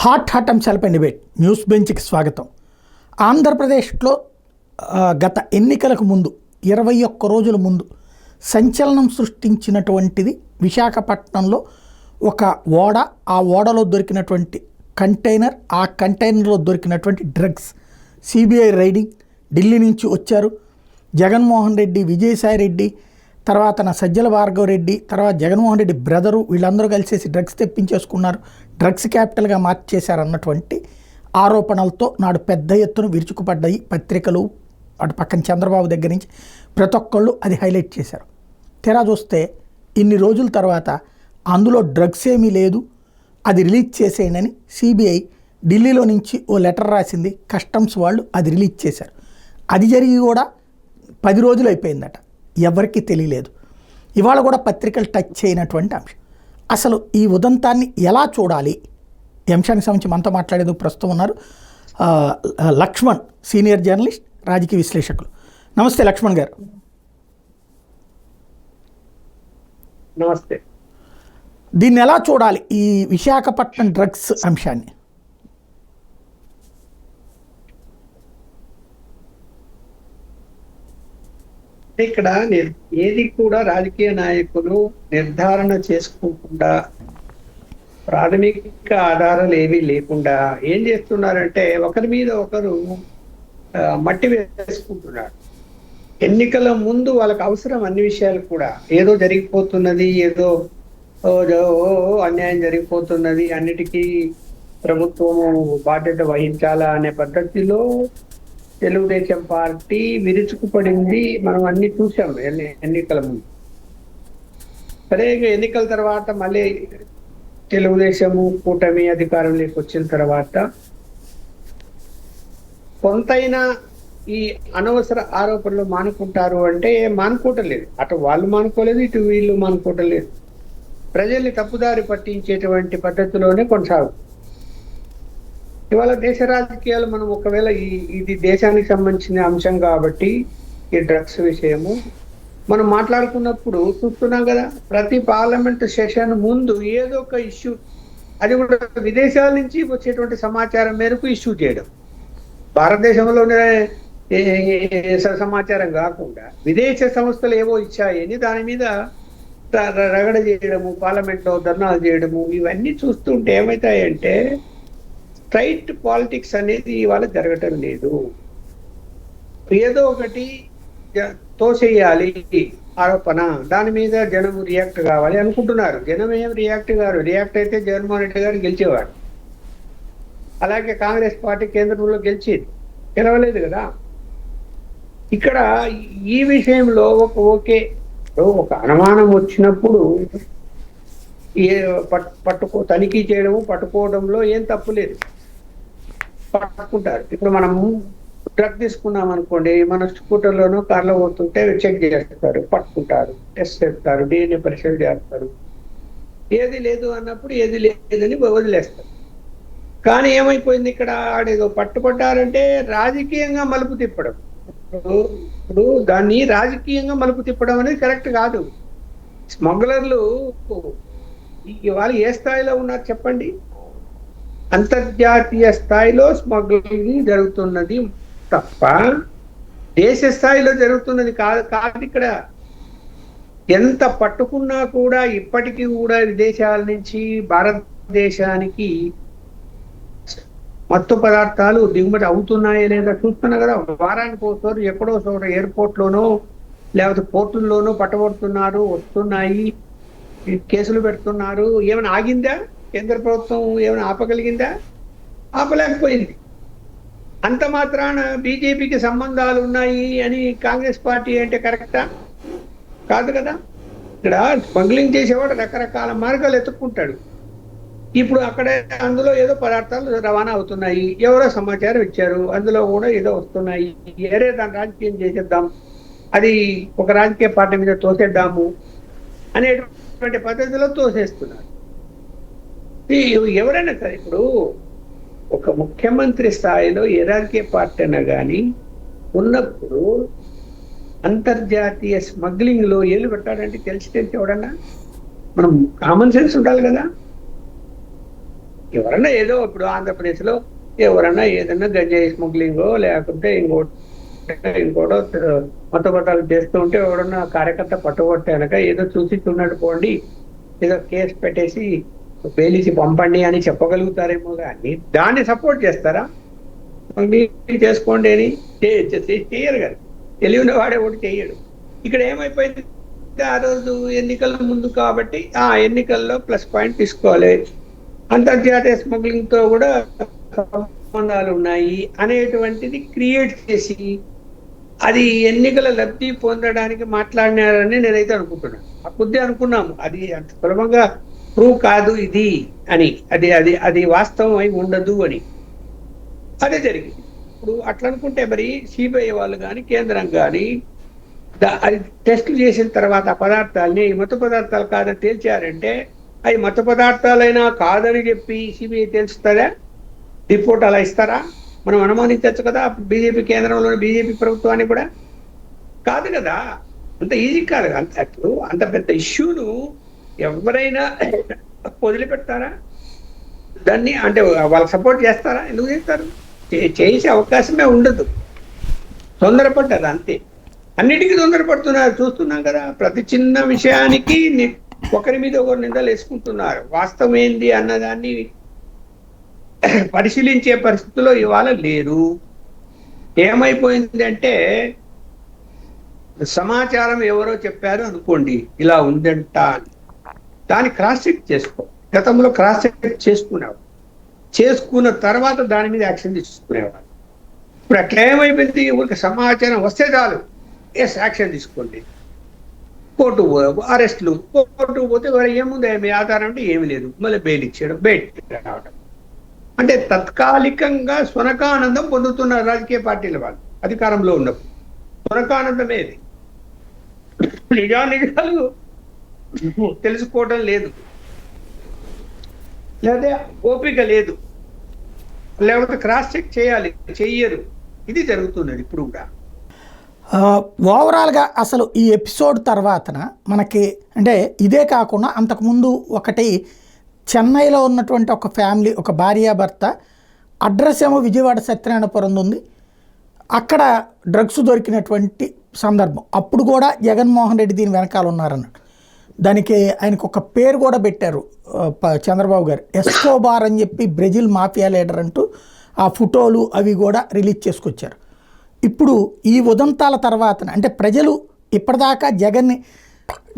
Hot అంశాలపై debate news బెంచ్కి స్వాగతం. ఆంధ్రప్రదేశ్లో గత ఎన్నికలకు ముందు 21 రోజుల ముందు సంచలనం సృష్టించినటువంటిది విశాఖపట్నంలో ఒక ఓడ, ఆ ఓడలో దొరికినటువంటి కంటైనర్, ఆ కంటైనర్లో దొరికినటువంటి డ్రగ్స్. సిబిఐ రైడింగ్, ఢిల్లీ నుంచి వచ్చారు జగన్మోహన్ రెడ్డి, విజయసాయి రెడ్డి, తర్వాత సజ్జల భార్గవ రెడ్డి, తర్వాత జగన్మోహన్ రెడ్డి బ్రదరు, వీళ్ళందరూ కలిసేసి డ్రగ్స్ తెప్పించేసుకున్నారు, డ్రగ్స్ క్యాపిటల్గా మార్చేశారన్నటువంటి ఆరోపణలతో నాడు పెద్ద ఎత్తున విరుచుకుపడ్డాయి పత్రికలు. అటు పక్కన చంద్రబాబు దగ్గర నుంచి ప్రతి ఒక్కళ్ళు అది హైలైట్ చేశారు. తెరా చూస్తే ఇన్ని రోజుల తర్వాత అందులో డ్రగ్స్ ఏమీ లేదు, అది రిలీజ్ చేసేయండి సిబిఐ ఢిల్లీలో నుంచి ఓ లెటర్ రాసింది. కస్టమ్స్ వాళ్ళు అది రిలీజ్ చేశారు. అది జరిగి కూడా 10 రోజులు అయిపోయిందట, ఎవరికీ తెలియలేదు. ఇవాళ కూడా పత్రికలు టచ్ చేయనటువంటి అంశం. అసలు ఈ ఉదంతాన్ని ఎలా చూడాలి, ఈ అంశానికి సంబంధించి మనతో మాట్లాడేందుకు ప్రస్తుతం ఉన్నారు లక్ష్మణ్, సీనియర్ జర్నలిస్ట్, రాజకీయ విశ్లేషకులు. నమస్తే లక్ష్మణ్ గారు. నమస్తే. దీన్ని ఎలా చూడాలి, ఈ విశాఖపట్నం డ్రగ్స్ అంశాన్ని? ఇక్కడ ఏది కూడా రాజకీయ నాయకులు నిర్ధారణ చేసుకోకుండా, ప్రాథమిక ఆధారాలు ఏమీ లేకుండా ఏం చేస్తున్నారంటే ఒకరి మీద ఒకరు మట్టి వేసుకుంటున్నారు. ఎన్నికల ముందు వాళ్ళకి అవసరం అన్ని విషయాలు కూడా, ఏదో జరిగిపోతున్నది, ఏదో అన్యాయం జరిగిపోతున్నది, అన్నిటికీ ప్రభుత్వము బాధ్యత వహించాలా అనే పద్ధతిలో తెలుగుదేశం పార్టీ విరుచుకుపడింది. మనం అన్ని చూసాం ఎన్నికల ముందు. సరే, ఎన్నికల తర్వాత మళ్ళీ తెలుగుదేశము కూటమి అధికారంలోకి వచ్చిన తర్వాత కొంతైనా ఈ అనవసర ఆరోపణలు మానుకుంటారు అంటే మానుకోవటం లేదు. అటు వాళ్ళు మానుకోలేదు, ఇటు వీళ్ళు మానుకోవటం లేదు. ప్రజల్ని తప్పుదారి పట్టించేటువంటి పద్ధతిలోనే కొనసాగు. ఇవాళ దేశ రాజకీయాలు మనం ఒకవేళ ఇది దేశానికి సంబంధించిన అంశం కాబట్టి ఈ డ్రగ్స్ విషయము మనం మాట్లాడుకున్నప్పుడు చూస్తున్నాం కదా, ప్రతి పార్లమెంట్ సెషన్ ముందు ఏదో ఒక ఇష్యూ, అది కూడా విదేశాల నుంచి వచ్చేటువంటి సమాచారం మేరకు ఇష్యూ చేయడం, భారతదేశంలోనే సమాచారం కాకుండా విదేశ సంస్థలు ఏవో ఇచ్చాయని దాని మీద రగడ చేయడము, పార్లమెంట్లో ధర్నాలు చేయడము, ఇవన్నీ చూస్తుంటే ఏమవుతాయంటే స్ట్రైట్ పాలిటిక్స్ అనేది ఇవాళ జరగటం లేదు. ఏదో ఒకటి తోసేయాలి ఆరోపణ, దాని మీద జనం రియాక్ట్ కావాలి అనుకుంటున్నారు. జనం ఏం రియాక్ట్ గారు, రియాక్ట్ అయితే జగన్మోహన్ రెడ్డి గారు గెలిచేవాడు. అలాగే కాంగ్రెస్ పార్టీ కేంద్రంలో గెలవలేదు కదా. ఇక్కడ ఈ విషయంలో ఓకే, ఒక అనుమానం వచ్చినప్పుడు తనిఖీ చేయడము, పట్టుకోవడంలో ఏం తప్పు లేదు, పట్టుకుంటారు. ఇప్పుడు మనము డ్రగ్ తీసుకున్నాం అనుకోండి, మన స్కూటర్లోనూ కార్లో పోతుంటే చెక్ చేస్తారు, పట్టుకుంటారు, టెస్ట్ చేస్తారు, DNA పరీక్షలు చేస్తారు. ఏది లేదు అన్నప్పుడు ఏది లేదని వదిలేస్తారు. కానీ ఏమైపోయింది ఇక్కడ, ఆడేదో పట్టుకుంటారంటే రాజకీయంగా మలుపు తిప్పడం. ఇప్పుడు దాన్ని రాజకీయంగా మలుపు తిప్పడం అనేది కరెక్ట్ కాదు. స్మగ్లర్లు వాళ్ళు ఏ స్థాయిలో ఉన్నారు చెప్పండి? అంతర్జాతీయ స్థాయిలో స్మగ్లింగ్ జరుగుతున్నది తప్ప దేశ స్థాయిలో జరుగుతున్నది కాదు. ఇక్కడ ఎంత పట్టుకున్నా కూడా ఇప్పటికీ కూడా విదేశాల నుంచి భారతదేశానికి మత్తు పదార్థాలు దిగుమతి అవుతున్నాయా లేదా చూస్తున్నా కదా. వారానికి ఒకసారి ఎక్కడో చోట ఎయిర్పోర్ట్లోనో లేకపోతే పోర్టుల్లోనో పట్టబడుతున్నారు, వస్తున్నాయి, కేసులు పెడుతున్నారు. ఏమైనా ఆగిందా? కేంద్ర ప్రభుత్వం ఏమైనా ఆపగలిగిందా? ఆపలేకపోయింది. అంత మాత్రాన బీజేపీకి సంబంధాలు ఉన్నాయి అని కాంగ్రెస్ పార్టీ అంటే కరెక్టా? కాదు కదా. ఇక్కడ స్మగ్లింగ్ చేసేవాడు రకరకాల మార్గాలు ఎత్తుక్కుంటాడు. ఇప్పుడు అక్కడ అందులో ఏదో పదార్థాలు రవాణా అవుతున్నాయి, ఎవరో సమాచారం ఇచ్చారు, అందులో కూడా ఏదో వస్తున్నాయి, ఏరే దాన్ని రాజకీయం చేసేద్దాం, అది ఒక రాజకీయ పార్టీ మీద తోసేద్దాము అనేటువంటి పద్ధతిలో తోసేస్తున్నారు. ఎవరైనా సరే, ఇప్పుడు ఒక ముఖ్యమంత్రి స్థాయిలో ఏ రాజకీయ పార్టీ అయినా కానీ ఉన్నప్పుడు అంతర్జాతీయ స్మగ్లింగ్ లో ఏళ్ళు పెట్టాడంటే తెలిసి ఎవడన్నా, మనం కామన్ సెన్స్ ఉండాలి కదా. ఎవరన్నా ఏదో ఇప్పుడు ఆంధ్రప్రదేశ్ లో ఎవరన్నా ఏదన్నా గంజాయి స్మగ్లింగ్ లేకుంటే ఇంకోటో కొత్త కొత్తలు చేస్తూ ఉంటే ఎవరన్నా కార్యకర్త పట్టుబట్టాక ఏదో చూసి చూన్నట్టు పోండి, ఏదో కేసు పెట్టేసి బెయిలిసి పంపండి అని చెప్పగలుగుతారేమో కానీ దాన్ని సపోర్ట్ చేస్తారా? మీరు చేసుకోండి అని చేయరు కదా. తెలియని వాడే ఒకటి చెయ్యడు. ఇక్కడ ఏమైపోయింది, ఆ రోజు ఎన్నికల ముందు కాబట్టి ఆ ఎన్నికల్లో ప్లస్ పాయింట్ తీసుకోవాలి, అంతర్జాతీయ స్మగ్లింగ్ తో కూడా సంబంధాలు ఉన్నాయి అనేటువంటిది క్రియేట్ చేసి అది ఎన్నికల లబ్ధి పొందడానికి మాట్లాడినారని నేనైతే అనుకుంటున్నాను. ఆ కొద్ది అనుకున్నాము, అది అంత సులభంగా ప్రూవ్ కాదు ఇది అని, అది అది అది వాస్తవం అయి ఉండదు అని. అదే జరిగింది. ఇప్పుడు అట్లా అనుకుంటే మరి సిబిఐ వాళ్ళు కానీ కేంద్రం కానీ అది టెస్టులు చేసిన తర్వాత ఆ పదార్థాలని మత్తు పదార్థాలు కాదని తేల్చారంటే అవి మత్తు పదార్థాలైనా కాదని చెప్పి సిబిఐ తెలుస్తుందా? రిపోర్ట్ అలా ఇస్తారా? మనం అనుమానించవచ్చు కదా బీజేపీ కేంద్రంలోని బీజేపీ ప్రభుత్వాన్ని కూడా. కాదు కదా, అంత ఈజీ కాదు. అంత పెద్ద ఇష్యూను ఎవరైనా వదిలిపెడతారా? దాన్ని అంటే వాళ్ళకి సపోర్ట్ చేస్తారా? ఎందుకు చేస్తారు? చేసే అవకాశమే ఉండదు. తొందరపడ్డారు అంతే. అన్నిటికీ తొందరపడుతున్నారు, చూస్తున్నాం కదా. ప్రతి చిన్న విషయానికి ఒకరి మీద ఒకరు నిందలు వేసుకుంటున్నారు. వాస్తవం ఏంది అన్నదాన్ని పరిశీలించే పరిస్థితిలో ఇవాళ లేరు. ఏమైపోయింది అంటే సమాచారం ఎవరో చెప్పారు అనుకోండి, ఇలా ఉందంట అని, దాన్ని క్రాస్ చెక్ చేసుకో. గతంలో క్రాస్ చెక్ చేసుకునేవాడు, చేసుకున్న తర్వాత దాని మీద యాక్షన్ తీసుకునేవాడు. ఇప్పుడు అట్లా ఏమైపోయింది, ఊరికి సమాచారం వస్తే చాలు ఎస్ యాక్షన్ తీసుకోండి, కోర్టు అరెస్టులు, కోర్టు పోతే ఏముంది మీ ఆధారం అంటే ఏమి లేదు, మళ్ళీ బెయిల్ ఇచ్చేయడం, బెయిల్ రావడం. అంటే తత్కాలికంగా సునకానందం పొందుతున్నారు రాజకీయ పార్టీల వాళ్ళు అధికారంలో ఉన్నప్పుడు. సునకానందమేది, నిజాలు తెలుసుకోవడం లేదు, లేదా ఓపిక లేదు, లేకపోతే క్రాస్ చెక్ చేయాలి, చెయ్యరు. ఇది జరుగుతున్నది ఇప్పుడు కూడా. ఓవరాల్గా అసలు ఈ ఎపిసోడ్ తర్వాతన మనకి అంటే ఇదే కాకుండా అంతకుముందు ఒకటి చెన్నైలో ఉన్నటువంటి ఒక ఫ్యామిలీ, ఒక భార్యాభర్త, అడ్రస్ ఏమో విజయవాడ సత్యనారాయణపురం ఉంది, అక్కడ డ్రగ్స్ దొరికినటువంటి సందర్భం. అప్పుడు కూడా జగన్మోహన్ రెడ్డి దీని వెనకాల ఉన్నారన్నట్టు. దానికి ఆయనకు ఒక పేరు కూడా పెట్టారు చంద్రబాబు గారు, ఎస్కోబార్ అని చెప్పి, బ్రెజిల్ మాఫియా లీడర్ అంటూ ఆ ఫోటోలు అవి కూడా రిలీజ్ చేసుకొచ్చారు. ఇప్పుడు ఈ ఉదంతాల తర్వాత అంటే ప్రజలు ఇప్పటిదాకా జగన్ని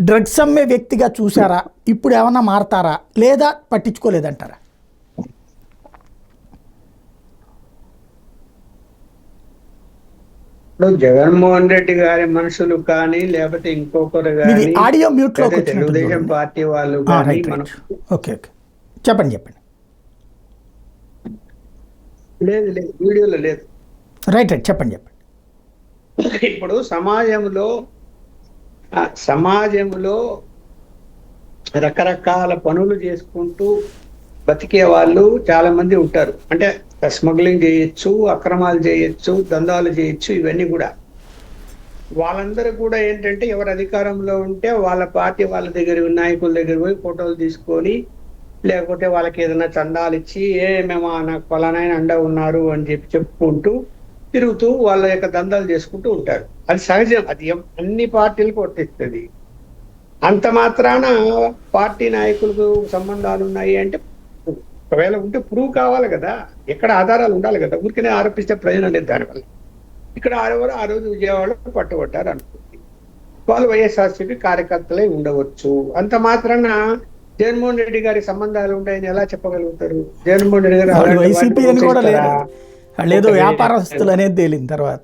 డ్రగ్స్ అమ్మే వ్యక్తిగా చూసారా? ఇప్పుడు ఏమన్నా మారతారా లేదా పట్టించుకోలేదంటారా? జగన్మోహన్ రెడ్డి గారి మనుషులు కానీ లేకపోతే ఇంకొకరు కానీ ఆడియో మ్యూట్ లో తెలుగుదేశం పార్టీ వాళ్ళు ఓకే చెప్పండి లేదు లేదు వీడియోలో లేదు. రైట్ చెప్పండి. ఇప్పుడు సమాజంలో రకరకాల పనులు చేసుకుంటూ బతికే వాళ్ళు చాలా మంది ఉంటారు. అంటే స్మగ్లింగ్ చేయొచ్చు, అక్రమాలు చేయొచ్చు, దందాలు చేయొచ్చు, ఇవన్నీ కూడా. వాళ్ళందరూ కూడా ఏంటంటే ఎవరు అధికారంలో ఉంటే వాళ్ళ పార్టీ వాళ్ళ దగ్గర నాయకుల దగ్గర పోయి ఫోటోలు తీసుకొని, లేకపోతే వాళ్ళకి ఏదైనా చందాలు ఇచ్చి మేము నాకు ఫలానాయన అండ ఉన్నారు అని చెప్పుకుంటూ తిరుగుతూ వాళ్ళ యొక్క దందాలు చేసుకుంటూ ఉంటారు. అది సహజం, అది అన్ని పార్టీలకు వర్తిస్తుంది. అంత మాత్రాన పార్టీ నాయకులకు సంబంధాలు ఉన్నాయి అంటే ఒకవేళ ఉంటే ప్రూవ్ కావాలి కదా, ఎక్కడ ఆధారాలు ఉండాలి కదా. ఊరికనే ఆరోపిస్తే ప్రయోజనం లేదు దానివల్ల. ఇక్కడ ఆ రోజు విజయవాడలో పట్టుబట్టారు అనుకుంది, వాళ్ళు వైఎస్ఆర్సీపీ కార్యకర్తలే ఉండవచ్చు. అంత మాత్రాన జగన్మోహన్ రెడ్డి గారి సంబంధాలు ఉంటాయని ఎలా చెప్పగలుగుతారు? జగన్మోహన్ రెడ్డి గారు వైసీపీ అని కూడా లేదు, వ్యాపారస్తులు అనేది తేలింది తర్వాత.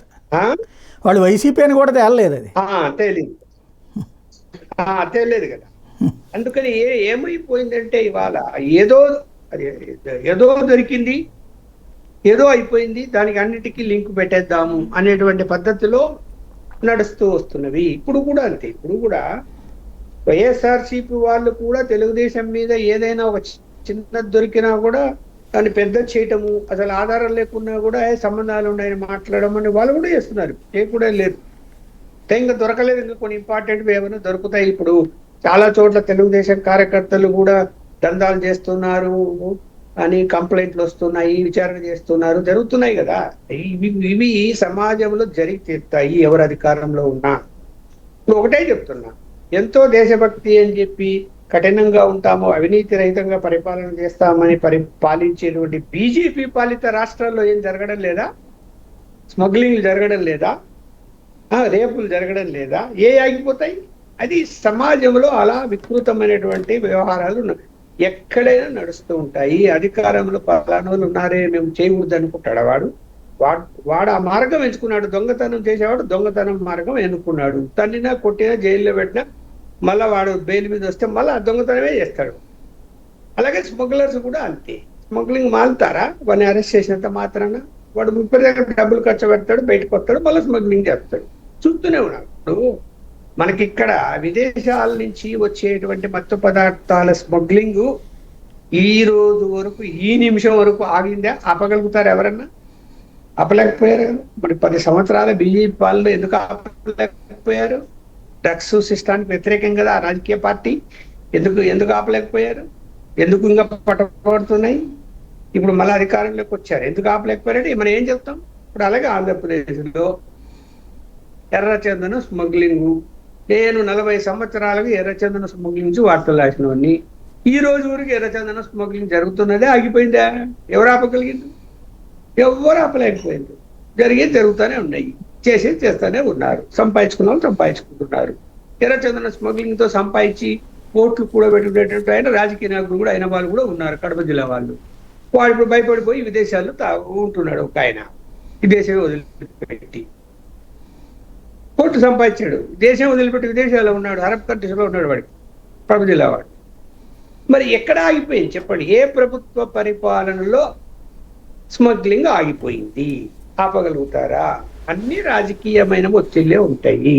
వాళ్ళు వైసీపీ అని కూడా తేలలేదు, అది తేలేదు కదా. అందుకని ఏమైపోయిందంటే ఇవాళ ఏదో దొరికింది, ఏదో అయిపోయింది, దానికి అన్నిటికీ లింక్ పెట్టేద్దాము అనేటువంటి పద్ధతిలో నడుస్తూ వస్తున్నవి. ఇప్పుడు కూడా అంతే. ఇప్పుడు కూడా వైఎస్ఆర్సీపీ వాళ్ళు కూడా తెలుగుదేశం మీద ఏదైనా ఒక చిన్నది దొరికినా కూడా దాన్ని పెద్ద చేయటము, అసలు ఆధారం లేకున్నా కూడా సంబంధాలు ఉన్నాయని మాట్లాడడం అని వాళ్ళు కూడా చేస్తున్నారు. కూడా లేదు, ఇంకా దొరకలేదు. ఇంకా కొన్ని ఇంపార్టెంట్ ఏమైనా దొరుకుతాయి. ఇప్పుడు చాలా చోట్ల తెలుగుదేశం కార్యకర్తలు కూడా దందాలు చేస్తున్నారు, అని కంప్లైంట్లు వస్తున్నాయి, విచారణ చేస్తున్నారు, జరుగుతున్నాయి కదా. ఇవి సమాజంలో జరిగి తీరుతాయి ఎవరు అధికారంలో ఉన్నా. ఇప్పుడు ఒకటే చెప్తున్నా, ఎంతో దేశభక్తి అని చెప్పి కఠినంగా ఉంటాము, అవినీతి రహితంగా పరిపాలన చేస్తామని పాలించేటువంటి బీజేపీ పాలిత రాష్ట్రాల్లో ఏం జరగడం లేదా? స్మగ్లింగ్ జరగడం లేదా? రేపులు జరగడం లేదా? ఏ ఆగిపోతాయి? అది సమాజంలో అలా వికృతమైనటువంటి వ్యవహారాలు ఎక్కడైనా నడుస్తూ ఉంటాయి. అధికారంలో పలానోళ్ళు ఉన్నారే, మేము చేయకూడదు అనుకుంటాడు వాడు ఆ మార్గం ఎంచుకున్నాడు. దొంగతనం చేసేవాడు దొంగతనం మార్గం ఎన్నుకున్నాడు. తన్నినా కొట్టినా జైల్లో పెట్టినా మళ్ళా వాడు బెయిల్ మీద వస్తే మళ్ళీ ఆ దొంగతనమే చేస్తాడు. అలాగే స్మగ్లర్స్ కూడా అంతే. స్మగ్లింగ్ మాలుతారా? వాడిని అరెస్ట్ చేసినంత మాత్రాన వాడు ముప్పై దగ్గర డబ్బులు ఖర్చు పెడతాడు, బయటకు వస్తాడు, మళ్ళీ స్మగ్లింగ్ చేస్తాడు. చూస్తూనే ఉన్నాడు. ఇప్పుడు మనకి ఇక్కడ విదేశాల నుంచి వచ్చేటువంటి మత్తు పదార్థాల స్మగ్లింగ్ ఈ రోజు వరకు, ఈ నిమిషం వరకు ఆగిందా? ఆపగలుగుతారు ఎవరన్నా? ఆపలేకపోయారు కదా. మరి 10 సంవత్సరాల బీజేపీ పాలన ఎందుకు ఆపలేకపోయారు? డ్రగ్స్ సిస్టానికి వ్యతిరేకం కదా ఆ రాజకీయ పార్టీ. ఎందుకు ఆపలేకపోయారు? ఎందుకు ఇంకా పట్టబడుతున్నాయి? ఇప్పుడు మళ్ళీ అధికారంలోకి వచ్చారు, ఎందుకు ఆపలేకపోయారంటే మనం ఏం చెప్తాం? ఇప్పుడు అలాగే ఆంధ్రప్రదేశ్లో ఎర్రచందనం స్మగ్లింగ్, నేను 40 సంవత్సరాలుగా ఎర్రచందనం స్మగ్లింగ్ నుంచి వార్తలు రాసినవన్నీ, ఈ రోజు వరకు ఎర్రచందనం స్మగ్లింగ్ జరుగుతున్నదే. ఆగిపోయిందా? ఎవరు ఆపగలిగింది? ఎవరు ఆపలేకపోయింది. జరుగుతూనే ఉన్నాయి, చేస్తూనే ఉన్నారు. సంపాదించుకున్న వాళ్ళు సంపాదించుకుంటున్నారు. ఎర్రచందనం స్మగ్లింగ్ తో సంపాదించి కోట్లు కూడా పెట్టుకునేటువంటి ఆయన రాజకీయ నాయకులు కూడా అయిన వాళ్ళు కూడా ఉన్నారు. కడప జిల్లా వాళ్ళు ఇప్పుడు భయపడిపోయి విదేశాల్లో ఉంటున్నాడు ఒక ఆయన. ఈ దేశమే వదిలిపెట్టి కోట్లు సంపాదించాడు, దేశం వదిలిపెట్టి విదేశాల్లో ఉన్నాడు, అరబ్ కంట్రీస్ లో ఉన్నాడు వాడికి, కడప జిల్లా వాడు. మరి ఎక్కడ ఆగిపోయింది చెప్పండి? ఏ ప్రభుత్వ పరిపాలనలో స్మగ్లింగ్ ఆగిపోయింది? ఆపగలుగుతారా? అన్ని రాజకీయమైన ఒత్తిళ్ళే ఉంటాయి.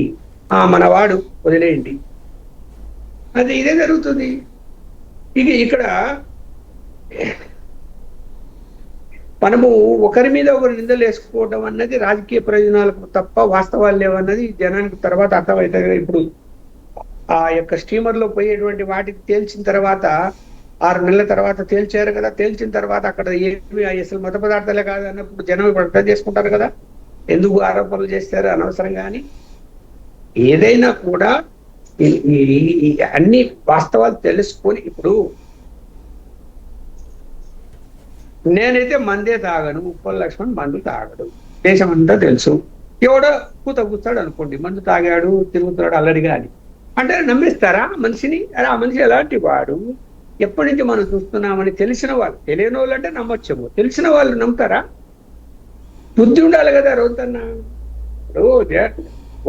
మనవాడు వదిలేయండి, ఇదే జరుగుతుంది. ఇక్కడ మనము ఒకరి మీద ఒకరు నిందలు వేసుకోవడం అన్నది రాజకీయ ప్రయోజనాలకు తప్ప వాస్తవాలు లేవన్నది జనానికి తర్వాత అర్థమవుతుంది. ఇప్పుడు ఆ యొక్క స్టీమర్ లో పోయేటువంటి వాటికి తేల్చిన తర్వాత 6 నెలల తర్వాత తేల్చారు కదా. తేల్చిన తర్వాత అక్కడ ఏమి అసలు మత పదార్థాలే కాదు అన్నప్పుడు జనం ఇప్పుడు అర్థం చేసుకుంటారు కదా ఎందుకు ఆరోపణలు చేస్తారు అనవసరంగా అని. ఏదైనా కూడా అన్ని వాస్తవాలు తెలుసుకొని, ఇప్పుడు నేనైతే మందే తాగను, ఉప్పల్ లక్ష్మణ్ మందు తాగడు, దేశం అంతా తెలుసు. ఎవడో కూతాడు అనుకోండి, మందు తాగాడు తిరుగుతున్నాడు అల్లడిగా అని అంటే నమ్మేస్తారా మనిషిని? అరే ఆ మనిషి ఎలాంటి వాడు, ఎప్పటి నుంచి మనం చూస్తున్నామని తెలిసిన వాళ్ళు, తెలియని వాళ్ళు అంటే నమ్మొచ్చేమో, తెలిసిన వాళ్ళు నమ్ముతారా? బుద్ధి ఉండాలి కదా రోజన్నా.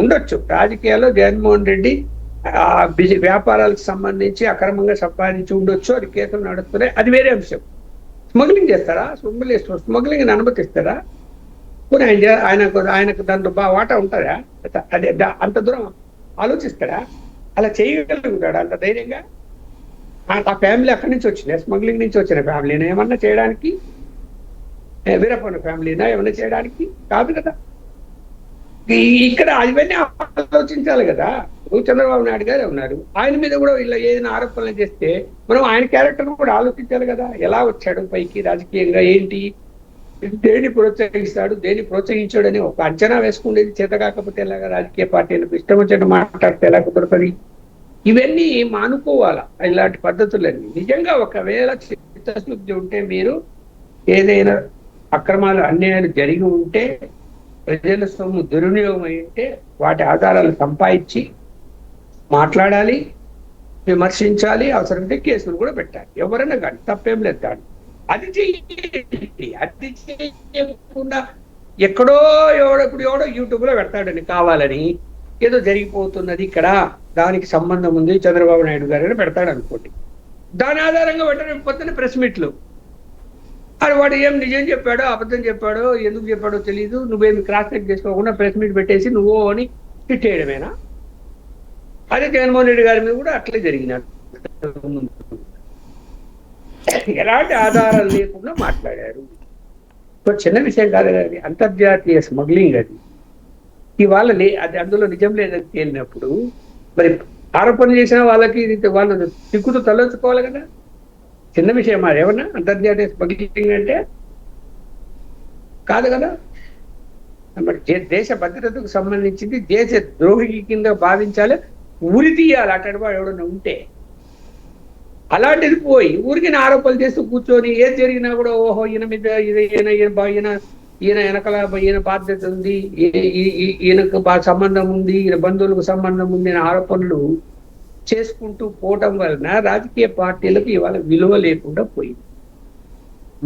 ఉండొచ్చు రాజకీయాల్లో జగన్మోహన్ రెడ్డి వ్యాపారాలకు సంబంధించి అక్రమంగా సంపాదించి ఉండొచ్చు, అది కేసులు నడుస్తున్నాయి, అది వేరే అంశం. స్మగ్లింగ్ చేస్తారా? స్మగ్లింగ్ అనుమతిస్తారా? పోనీ ఆయనకు దాంట్లో వాటా ఉంటారా? అదే అంత దూరం ఆలోచిస్తాడా? అలా చేయగలుగుతాడా అంత ధైర్యంగా? ఆ ఫ్యామిలీ అక్కడి నుంచి వచ్చింది, స్మగ్లింగ్ నుంచి వచ్చిన ఫ్యామిలీనా ఏమన్నా చేయడానికి? వీరప్పన్న ఫ్యామిలీనా ఏమన్నా చేయడానికి? కాదు కదా. ఇక్కడ అవన్నీ ఆలోచించాలి కదా. చంద్రబాబు నాయుడు గారే ఉన్నారు, ఆయన మీద కూడా ఇలా ఏదైనా ఆరోపణలు చేస్తే మనం ఆయన క్యారెక్టర్ కూడా ఆలోచించాలి కదా. ఎలా వచ్చాడు పైకి రాజకీయంగా, ఏంటి, దేన్ని ప్రోత్సహిస్తాడు, దేన్ని ప్రోత్సహించాడు అని ఒక అంచనా వేసుకునేది చేత కాకపోతే ఎలాగా? రాజకీయ పార్టీలకు ఇష్టం వచ్చినట్టు మాట్లాడితే ఎలా కుదరతుంది? ఇవన్నీ మానుకోవాలా ఇలాంటి పద్ధతులన్నీ. నిజంగా ఒకవేళ చిత్తశుద్ధి ఉంటే, మీరు ఏదైనా అక్రమాలు అన్యాయాలు జరిగి ఉంటే, ప్రజల సొమ్ము దుర్వినియోగం అయి ఉంటే వాటి ఆధారాలు సంపాదించి మాట్లాడాలి, విమర్శించాలి, అవసరమైతే కేసులు కూడా పెట్టాలి. ఎవరైనా కానీ తప్పేం లేదు దాన్ని. అది చెయ్యండి. అది చేయకుండా ఎక్కడో ఎవడో యూట్యూబ్ లో పెడతాడని కావాలని ఏదో జరిగిపోతున్నది ఇక్కడ, దానికి సంబంధం ఉంది చంద్రబాబు నాయుడు గారు అని పెడతాడు అనుకోండి. దాని ఆధారంగా పెట్టకపోతే ప్రెస్ మీట్లు అది వాడు ఏం నిజం చెప్పాడో అబద్ధం చెప్పాడో ఎందుకు చెప్పాడో తెలియదు, నువ్వేమి క్రాస్ చెక్ చేసుకోకుండా ప్రెస్ మీట్ పెట్టేసి నువ్వు అని తిట్టేయడమేనా? అదే జగన్మోహన్ రెడ్డి గారి మీద కూడా అట్లే జరిగినాడు. ఎలాంటి ఆధారాలు లేకుండా మాట్లాడారు. చిన్న విషయం కాదు అది, అంతర్జాతీయ స్మగ్లింగ్ అది. ఇవాళ అది అందులో నిజం లేదని తేలినప్పుడు మరి ఆరోపణ చేసిన వాళ్ళకి వాళ్ళు సిగ్గుతో తలొచ్చుకోవాలి కదా. చిన్న విషయం అది ఏమన్నా అంతర్జాతీయ స్మగ్లింగ్ అంటే కాదు కదా. మరి దేశ భద్రతకు సంబంధించింది దేశ ద్రోహి కింద భావించాలి, ఉరి తీయాలి అట్టడి వాడు ఎవడన్నా ఉంటే. అలాంటిది పోయి ఊరికి ఆరోపణలు చేస్తూ కూర్చొని ఏది జరిగినా కూడా ఓహో ఈయన మీద ఈయన వెనకల ఈయన బాధ్యత ఉంది, ఈయనకు బాగా సంబంధం ఉంది, ఈయన బంధువులకు సంబంధం ఉంది అనే ఆరోపణలు చేసుకుంటూ పోవటం వలన రాజకీయ పార్టీలకు ఇవాళ విలువ లేకుండా పోయింది.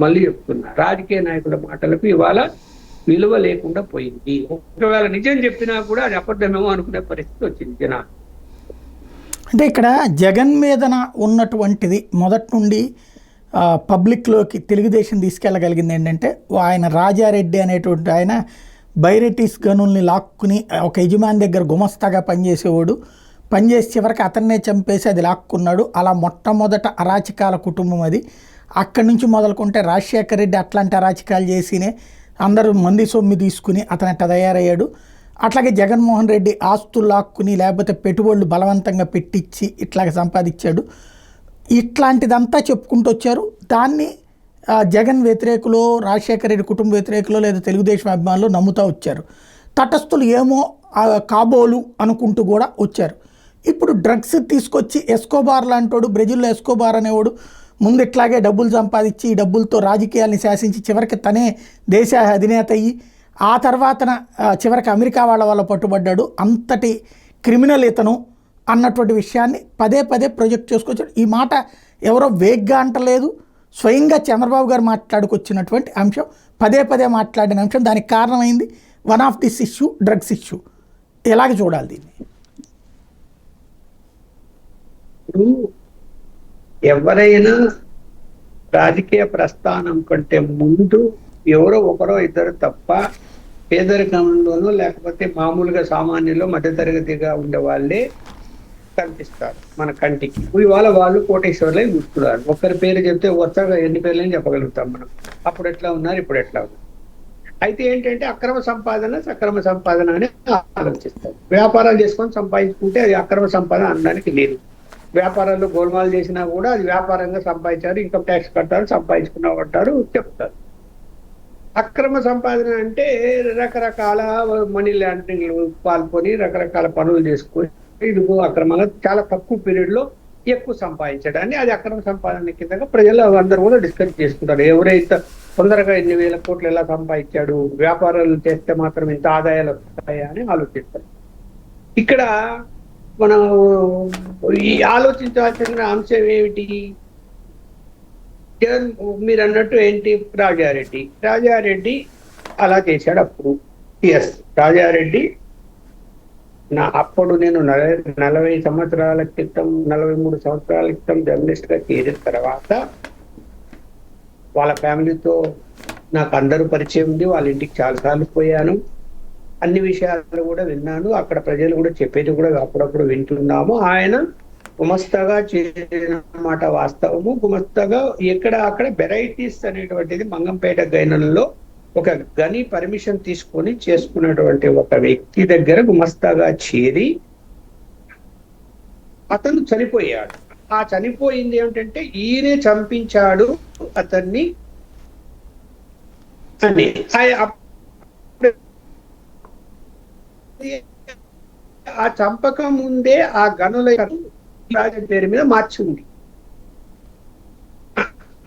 మళ్ళీ చెప్తున్నా, రాజకీయ నాయకుల మాటలకు ఇవాళ విలువ లేకుండా పోయింది. ఒకవేళ నిజం చెప్పినా కూడా అది అబద్ధమేమో అనుకునే పరిస్థితి వచ్చింది జనాలు. అంటే ఇక్కడ జగన్ మీదన ఉన్నటువంటిది మొదటి నుండి పబ్లిక్లోకి తెలుగుదేశం తీసుకెళ్ళగలిగింది ఏంటంటే, ఆయన రాజారెడ్డి అనేటువంటి ఆయన బైరెటీస్ గనుల్ని లాక్కుని ఒక యజమాని దగ్గర గుమస్తాగా పనిచేసేవాడు, పనిచేసి చివరికి అతన్నే చంపేసి అది లాక్కున్నాడు. అలా మొట్టమొదట అరాచకాల కుటుంబం అది. అక్కడి నుంచి మొదలుకుంటే రాజశేఖర రెడ్డి అట్లాంటి అరాచకాలు చేసినే అందరూ మంది సొమ్మి తీసుకుని అతను అట్లా తయారయ్యాడు. అట్లాగే జగన్మోహన్ రెడ్డి ఆస్తులు లాక్కుని లేకపోతే పెట్టుబడులు బలవంతంగా పెట్టించి ఇట్లాగే సంపాదించాడు. ఇట్లాంటిదంతా చెప్పుకుంటూ వచ్చారు. దాన్ని జగన్ వ్యతిరేకులు, రాజశేఖర రెడ్డి కుటుంబ వ్యతిరేకులు లేదా తెలుగుదేశం అభిమానులు నమ్ముతూ వచ్చారు. తటస్థులు ఏమో కాబోలు అనుకుంటూ కూడా వచ్చారు. ఇప్పుడు డ్రగ్స్ తీసుకొచ్చి ఎస్కోబార్ లాంటోడు, బ్రెజిల్లో ఎస్కోబార్ అనేవాడు ముందు ఇట్లాగే డబ్బులు సంపాదించి ఈ డబ్బులతో రాజకీయాల్ని శాసించి చివరికి తనే దేశ అధినేత అయ్యి ఆ తర్వాతన చివరికి అమెరికా వాళ్ళ పట్టుబడ్డాడు. అంతటి క్రిమినల్ ఇతను అన్నటువంటి విషయాన్ని పదే పదే ప్రొజెక్ట్ చేసుకొచ్చాడు. ఈ మాట ఎవరో వేగ్గా అంటలేదు, స్వయంగా చంద్రబాబు గారు మాట్లాడుకొచ్చినటువంటి అంశం, పదే పదే మాట్లాడిన అంశం. దానికి కారణమైంది one of this issue, drugs issue. ఎలాగ చూడాలి దీన్ని? ఎవరైనా రాజకీయ ప్రస్థానం కంటే ముందు ఎవరో ఒకరో ఇద్దరు తప్ప పేదరికంలోనూ లేకపోతే మామూలుగా సామాన్యులు మధ్యతరగతిగా ఉండే వాళ్ళే కనిపిస్తారు మన కంటికి. ఇవాళ వాళ్ళు కోటేశ్వర్లే గుర్తున్నారు. ఒకరి పేరు చెప్తే వరుసగా ఎన్ని పేర్లని చెప్పగలుగుతాం మనం. అప్పుడు ఎట్లా ఉన్నారు, ఇప్పుడు ఎట్లా ఉన్నారు. అయితే ఏంటంటే అక్రమ సంపాదన సక్రమ సంపాదన అని ఆలోచిస్తారు. వ్యాపారాలు చేసుకొని సంపాదించుకుంటే అది అక్రమ సంపాదన అనడానికి లేదు. వ్యాపారాల్లో గోల్మాలు చేసినా కూడా అది వ్యాపారంగా సంపాదించారు, ఇన్కమ్ ట్యాక్స్ కట్టారు, సంపాదించుకున్నామంటారు, చెప్తారు. అక్రమ సంపాదన అంటే రకరకాల మనీ లాండరింగ్ పాల్పొని రకరకాల పనులు చేసుకొని ఇదిగో అక్రమంగా చాలా తక్కువ పీరియడ్ లో ఎక్కువ సంపాదించడాన్ని అది అక్రమ సంపాదన కిందగా ప్రజలు అందరూ కూడా డిస్కస్ చేసుకుంటారు. ఎవరైతే తొందరగా 8,000 కోట్లు ఎలా సంపాదించాడు, వ్యాపారాలు చేస్తే మాత్రం ఇంత ఆదాయాలు వస్తాయా అని ఆలోచిస్తారు. ఇక్కడ మనం ఈ ఆలోచించాల్సిన అంశం ఏమిటి? జగన్ మీరు అన్నట్టు ఏంటి, రాజారెడ్డి అలా చేశాడు అప్పుడు. ఎస్, రాజారెడ్డి అప్పుడు నేను 40 సంవత్సరాల క్రితం 43 సంవత్సరాల క్రితం జర్నలిస్ట్ గా చేరిన తర్వాత వాళ్ళ ఫ్యామిలీతో నాకు అందరూ పరిచయం ఉంది. వాళ్ళ ఇంటికి చాలాసార్లు పోయాను. అన్ని విషయాలు కూడా విన్నాను. అక్కడ ప్రజలు కూడా చెప్పేది కూడా అప్పుడప్పుడు వింటున్నాము. ఆయన గుమస్తాగా చేసిన మాట వాస్తవము. గుమస్తాగా ఎక్కడ అక్కడ వెరైటీస్ అనేటువంటిది మంగంపేట గైనల్లో ఒక గని పర్మిషన్ తీసుకొని చేసుకున్నటువంటి ఒక వ్యక్తి దగ్గర గుమస్తాగా చేరి అతను చనిపోయాడు. ఆ చనిపోయింది ఏమిటంటే ఈయనే చంపించాడు అతన్ని అని. ఆ చంపకం ముందే ఆ గనుల రాజు పేరు మీద మార్చింది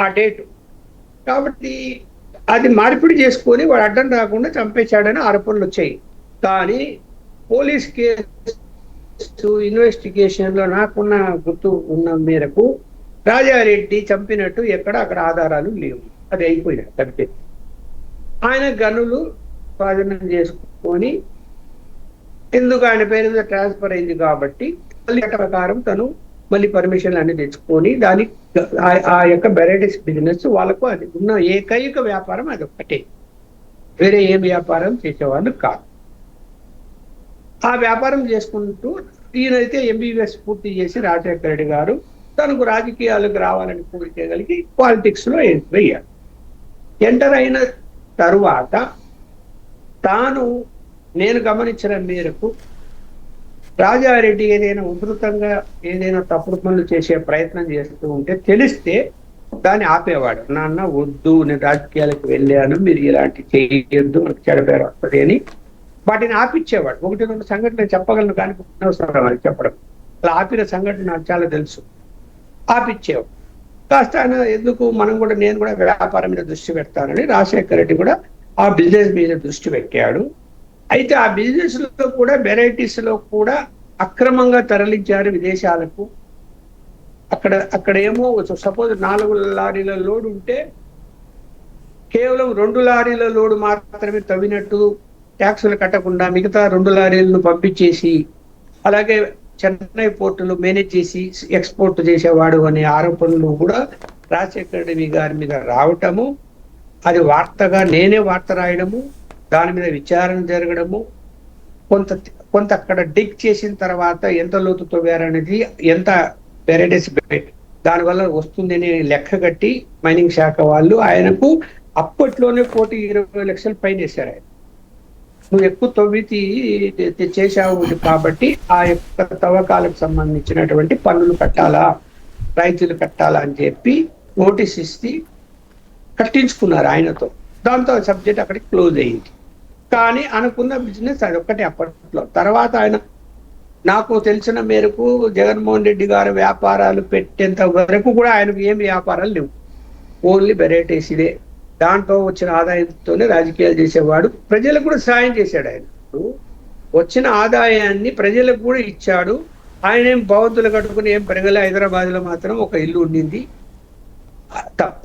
ఆ డేటు. కాబట్టి అది మార్పిడి చేసుకొని వాడు అడ్డం రాకుండా చంపేశాడని ఆరోపణలు వచ్చాయి. కానీ పోలీస్ కేసు ఇన్వెస్టిగేషన్ లో నాకున్న గుర్తు ఉన్న మేరకు రాజారెడ్డి చంపినట్టు ఎక్కడ అక్కడ ఆధారాలు లేవు. అది అయిపోయినాయి తప్పితే. ఆయన గనులు స్వాధీనం చేసుకొని ఎందుకు ఆయన పేరు మీద ట్రాన్స్ఫర్ అయింది కాబట్టి మళ్ళీ ప్రకారం తను మళ్ళీ పర్మిషన్లు అన్ని తెచ్చుకొని దాని ఆ యొక్క వెరైటీస్ బిజినెస్ వాళ్ళకు అది ఉన్న ఏకైక వ్యాపారం అది ఒక్కటే, వేరే ఏ వ్యాపారం చేసేవాళ్ళు కాదు. ఆ వ్యాపారం చేసుకుంటూ ఈయనైతే MBBS పూర్తి చేసి రాజశేఖర రెడ్డి గారు తనకు రాజకీయాలకు రావాలని కోరికగలిగి పాలిటిక్స్ లో ఎంటర్ అయ్యాడు. ఎంటర్ అయిన తరువాత తాను నేను గమనించిన మేరకు రాజారెడ్డి ఏదైనా ఉధృతంగా ఏదైనా తప్పుడు పనులు చేసే ప్రయత్నం చేస్తూ ఉంటే తెలిస్తే దాన్ని ఆపేవాడు. నాన్న వద్దు, నేను రాజకీయాలకు వెళ్ళాను, మీరు ఇలాంటి చేయొద్దు, నాకు చెడ పేరు వస్తుంది అని వాటిని ఆపిచ్చేవాడు. 1-2 సంఘటనలు చెప్పగలను కానీ అవసరం అది చెప్పడం. అలా ఆపిన సంఘటన నాకు చాలా తెలుసు. ఆపిచ్చేవాడు. కాస్త ఆయన ఎందుకు నేను కూడా వ్యాపారం మీద దృష్టి పెడతానని రాజశేఖర రెడ్డి కూడా ఆ బిజినెస్ మీద దృష్టి పెట్టాడు. అయితే ఆ బిజినెస్ లో కూడా వెరైటీస్ లో కూడా అక్రమంగా తరలించారు విదేశాలకు. అక్కడ ఏమో సపోజ్ 4 లారీల లోడ్ ఉంటే కేవలం 2 లారీల లోడ్ మాత్రమే తవ్వినట్టు, ట్యాక్సులు కట్టకుండా మిగతా 2 లారీలను పంపించేసి, అలాగే చెన్నై పోర్టులు మేనేజ్ చేసి ఎక్స్పోర్ట్ చేసేవాడు అనే ఆరోపణలు కూడా రాజశేఖర రెడ్డి గారి మీద రావటము, అది వార్తగా నేనే వార్త రాయడము, దాని మీద విచారణ జరగడము, కొంత అక్కడ డిగ్ చేసిన తర్వాత ఎంత లోతు తవ్వారనేది, ఎంత వెరైటీస్ దానివల్ల వస్తుందని లెక్క కట్టి మైనింగ్ శాఖ వాళ్ళు ఆయనకు అప్పట్లోనే 1,20 లక్షలు ఫైన్ వేశారు. ఆయన నువ్వు ఎక్కువ తవ్వితి చేశావు కాబట్టి ఆ యొక్క తవ్వకాలకు సంబంధించినటువంటి పన్నులు కట్టాలా, రైతులు కట్టాలా అని చెప్పి నోటీస్ ఇస్తే కట్టించుకున్నారు ఆయనతో. దాంతో సబ్జెక్ట్ అక్కడికి క్లోజ్ అయ్యింది. కానీ అనుకున్న బిజినెస్ అది ఒక్కటే అప్పట్లో. తర్వాత ఆయన నాకు తెలిసిన మేరకు జగన్మోహన్ రెడ్డి గారు వ్యాపారాలు పెట్టేంత వరకు కూడా ఆయనకు ఏం వ్యాపారాలు లేవు, ఓన్లీ వెరైటీస్ ఇదే. దాంట్లో వచ్చిన ఆదాయంతోనే రాజకీయాలు చేసేవాడు. ప్రజలకు కూడా సాయం చేశాడు. ఆయన వచ్చిన ఆదాయాన్ని ప్రజలకు కూడా ఇచ్చాడు. ఆయన ఏం భవంతులు కట్టుకుని ఏం పెరగలే. హైదరాబాద్ లో మాత్రం ఒక ఇల్లు ఉండింది తప్ప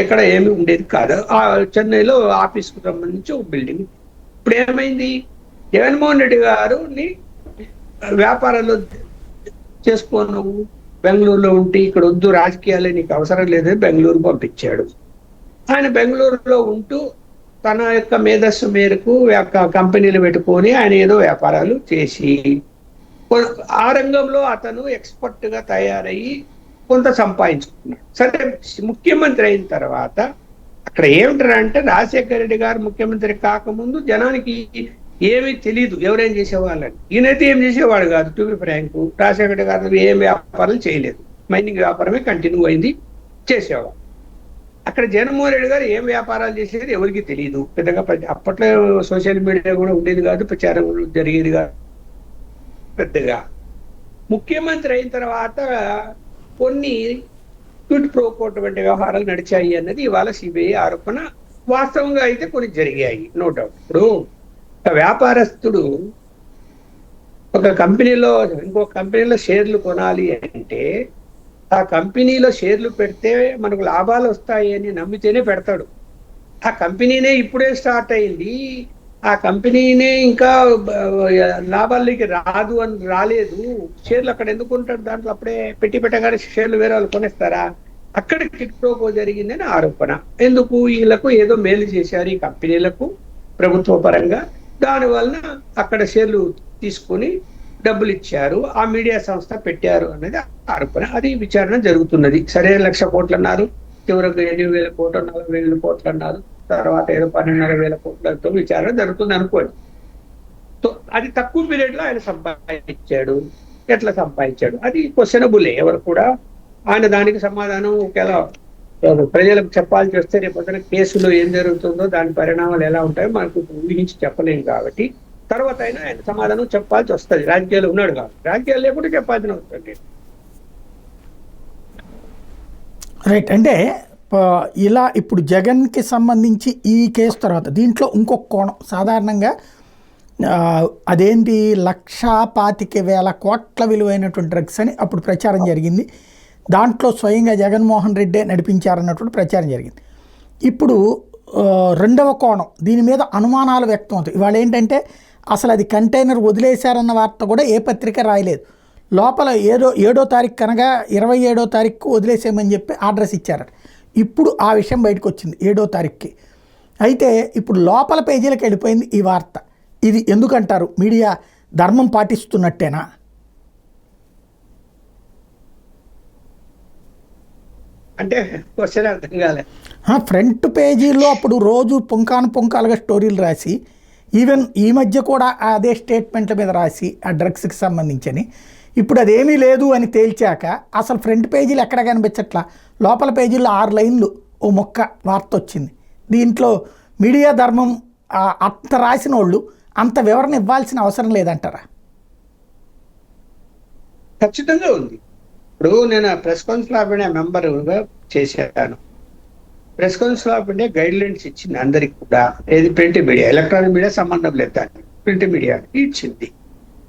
ఎక్కడ ఏమి ఉండేది కాదు. ఆ చెన్నైలో ఆఫీస్ కు సంబంధించి ఒక బిల్డింగ్. ఇప్పుడు ఏమైంది, జగన్మోహన్ రెడ్డి గారుని వ్యాపారాల్లో చేసుకోను, బెంగళూరులో ఉంటే ఇక్కడ వద్దు, రాజకీయాలే నీకు అవసరం లేదని బెంగళూరు పంపించాడు. ఆయన బెంగళూరులో ఉంటూ తన యొక్క మేధస్సు మేరకు కంపెనీలు పెట్టుకొని ఆయన ఏదో వ్యాపారాలు చేసి ఆ రంగంలో అతను ఎక్స్పర్ట్ గా తయారయ్యి కొంత సంపాదించుకున్నాడు. సరే, ముఖ్యమంత్రి అయిన తర్వాత అక్కడ ఏమిటారంటే రాజశేఖర రెడ్డి గారు ముఖ్యమంత్రి కాకముందు జనానికి ఏమీ తెలియదు ఎవరేం చేసేవాళ్ళని. ఈయనైతే ఏం చేసేవాడు కాదు. To be frank, Rajasekhara Reddy గారు ఏం వ్యాపారాలు చేయలేదు, మైనింగ్ వ్యాపారమే కంటిన్యూ అయింది, చేసేవాడు. అక్కడ జగన్మోహన్ రెడ్డి గారు ఏం వ్యాపారాలు చేసేది ఎవరికి తెలియదు పెద్దగా. అప్పట్లో సోషల్ మీడియా కూడా ఉండేది కాదు, ప్రచారం జరిగేది కాదు పెద్దగా. ముఖ్యమంత్రి అయిన తర్వాత కొన్ని ట్విట్ ప్రోకోట్ వంటి వ్యవహారాలు నడిచాయి అన్నది ఇవాళ సిబిఐ ఆరోపణ. వాస్తవంగా అయితే కొన్ని జరిగాయి, నో డౌట్. ఇప్పుడు ఒక వ్యాపారస్తుడు ఒక కంపెనీలో ఇంకో కంపెనీలో షేర్లు కొనాలి అంటే ఆ కంపెనీలో షేర్లు పెడితే మనకు లాభాలు వస్తాయి అని నమ్మితేనే పెడతాడు. ఆ కంపెనీనే ఇప్పుడే స్టార్ట్ అయింది, ఆ కంపెనీనే ఇంకా లాభాల్లోకి రాలేదు, షేర్లు అక్కడ ఎందుకు ఉంటాడు, దాంట్లో అప్పుడే పెట్టగానే షేర్లు వేరే వాళ్ళు కొనేస్తారా? అక్కడ కిట్ ప్రోకో జరిగిందని ఆరోపణ. ఎందుకు? వీళ్ళకు ఏదో మేలు చేశారు ఈ కంపెనీలకు ప్రభుత్వ పరంగా, దాని వలన అక్కడ షేర్లు తీసుకొని డబ్బులు ఇచ్చారు, ఆ మీడియా సంస్థ పెట్టారు అనేది ఆరోపణ. అది విచారణ జరుగుతున్నది. సరే, 1,00,000 కోట్లు అన్నారు, చివరకు 8,000 కోట్లు 4,000 కోట్లు అన్నారు, తర్వాత ఏదో 12,500 కోట్లతో విచారణ జరుగుతుంది అనుకోండి. సో అది తక్కువ పీరియడ్ లో ఆయన సంపాదించాడు. ఎట్లా సంపాదించాడు అది క్వశ్చనబులే. ఎవరు కూడా ఆయన దానికి సమాధానం ఒకేలా ప్రజలకు చెప్పాల్సి వస్తే రేపొద్దున కేసులో ఏం జరుగుతుందో దాని పరిణామాలు ఎలా ఉంటాయో మనకు ఊహించి చెప్పలేము. కాబట్టి తర్వాత అయినా ఆయన సమాధానం చెప్పాల్సి వస్తుంది. రాజకీయాలు ఉన్నాడు కాబట్టి, రాజకీయాలు లేకుండా చెప్పాల్సిన వస్తుంది. రైట్. అంటే ఇలా ఇప్పుడు జగన్కి సంబంధించి ఈ కేసు తర్వాత దీంట్లో ఇంకొక కోణం, సాధారణంగా అదేంటి 1,25,000 కోట్ల విలువైనటువంటి డ్రగ్స్ అని అప్పుడు ప్రచారం జరిగింది. దాంట్లో స్వయంగా జగన్మోహన్ రెడ్డే నడిపించారన్నటువంటి ప్రచారం జరిగింది. ఇప్పుడు రెండవ కోణం, దీని మీద అనుమానాలు వ్యక్తం అవుతాయి. ఇవాళ ఏంటంటే అసలు అది కంటైనర్ వదిలేశారన్న వార్త కూడా ఏ పత్రిక రాయలేదు. లోపల 7వ తారీఖు కనగా 27వ తారీఖు వదిలేసేయమని చెప్పి అడ్రస్ ఇచ్చారట. ఇప్పుడు ఆ విషయం బయటకు వచ్చింది 7వ తారీఖుకి. అయితే ఇప్పుడు లోపల పేజీలకు వెళ్ళిపోయింది ఈ వార్త. ఇది ఎందుకంటారు? మీడియా ధర్మం పాటిస్తున్నట్టేనా? అంటే క్వశ్చన్ అర్థం కాలే. ఫ్రంట్ పేజీలో అప్పుడు రోజు పుంకాలుగా స్టోరీలు రాసి, ఈవెన్ ఈ మధ్య కూడా అదే స్టేట్మెంట్ల మీద రాసి ఆ డ్రగ్స్కి సంబంధించని, ఇప్పుడు అదేమీ లేదు అని తేల్చాక అసలు ఫ్రంట్ పేజీలు ఎక్కడ కనిపించట్లా, లోపల పేజీల్లో 6 లైన్లు ఓ మొక్క వార్త వచ్చింది. దీంట్లో మీడియా ధర్మం అంత రాసిన వాళ్ళు అంత వివరణ ఇవ్వాల్సిన అవసరం లేదంటారా? ఖచ్చితంగా ఉంది. ఇప్పుడు నేను ప్రెస్ కౌన్సిల్ ఆఫ్ ఇండియా మెంబర్గా చేశాను. Press council of India guide lines ఇచ్చింది అందరికి కూడా. ఏది ప్రింట్ మీడియా, ఎలక్ట్రానిక్ మీడియా సంబంధం లేదు, దాన్ని ప్రింట్ మీడియా ఇచ్చింది.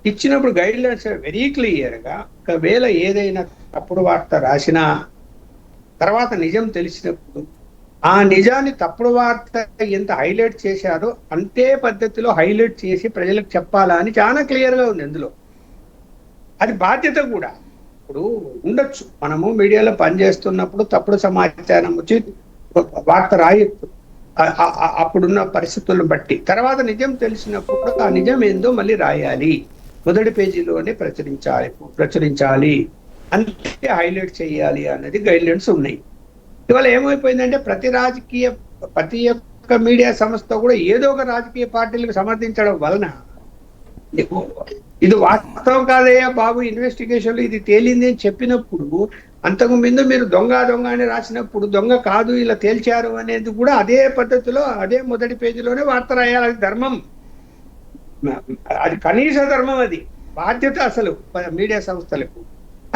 ఇచ్చినప్పుడు గైడ్ లైన్స్ వెరీ క్లియర్గా ఒకవేళ ఏదైనా తప్పుడు వార్త రాసినా తర్వాత నిజం తెలిసినప్పుడు ఆ నిజాన్ని తప్పుడు వార్త ఎంత హైలైట్ చేశారో అంతే పద్ధతిలో హైలైట్ చేసి ప్రజలకు చెప్పాలా అని చాలా క్లియర్గా ఉంది అందులో. అది బాధ్యత కూడా. ఇప్పుడు ఉండొచ్చు, మనము మీడియాలో పనిచేస్తున్నప్పుడు తప్పుడు సమాచారం వచ్చి వార్త రాయొచ్చు అప్పుడున్న పరిస్థితులను బట్టి. తర్వాత నిజం తెలిసినప్పుడు ఆ నిజం ఏందో మళ్ళీ రాయాలి, మొదటి పేజీలోనే ప్రచురించాలి, అంతే హైలైట్ చేయాలి అనేది గైడ్ లైన్స్ ఉన్నాయి. ఇవాళ ఏమైపోయిందంటే ప్రతి ఒక్క మీడియా సంస్థ కూడా ఏదో ఒక రాజకీయ పార్టీలకు సమర్థించడం వలన ఇది వాస్తవం కాదయ్యా బాబు, ఇన్వెస్టిగేషన్లు ఇది తేలింది అని చెప్పినప్పుడు, అంతకు ముందు మీరు దొంగ అని రాసినప్పుడు దొంగ కాదు ఇలా తేల్చారు అనేది కూడా అదే పద్ధతిలో అదే మొదటి పేజీలోనే వార్త రాయాలి. అది ధర్మం, అది కనీస ధర్మం, అది బాధ్యత అసలు మీడియా సంస్థలకు.